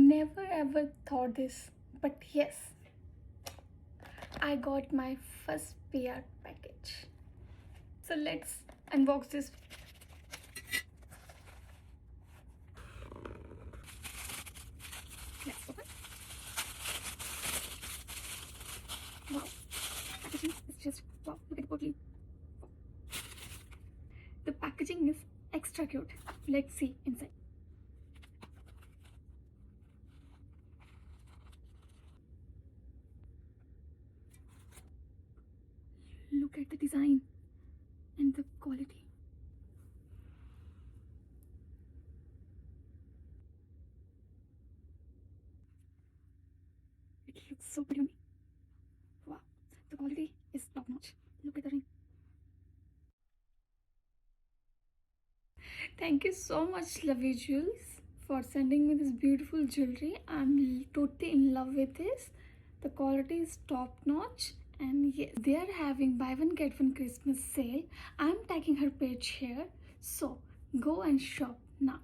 never ever thought this, but yes, I got my first PR package. So let's unbox this. Let's open. Wow, packaging is just wow. Look at the bottle. The packaging is extra cute. Let's see inside. Look at the design and the quality. It looks so pretty on me. Wow, the quality is top notch. Look at the ring. Thank you so much, Lovey Jewels, for sending me this beautiful jewelry. I'm totally in love with this. The quality is top notch, and yes, they are having buy one get one Christmas sale. I'm tagging her page here, so go and shop now.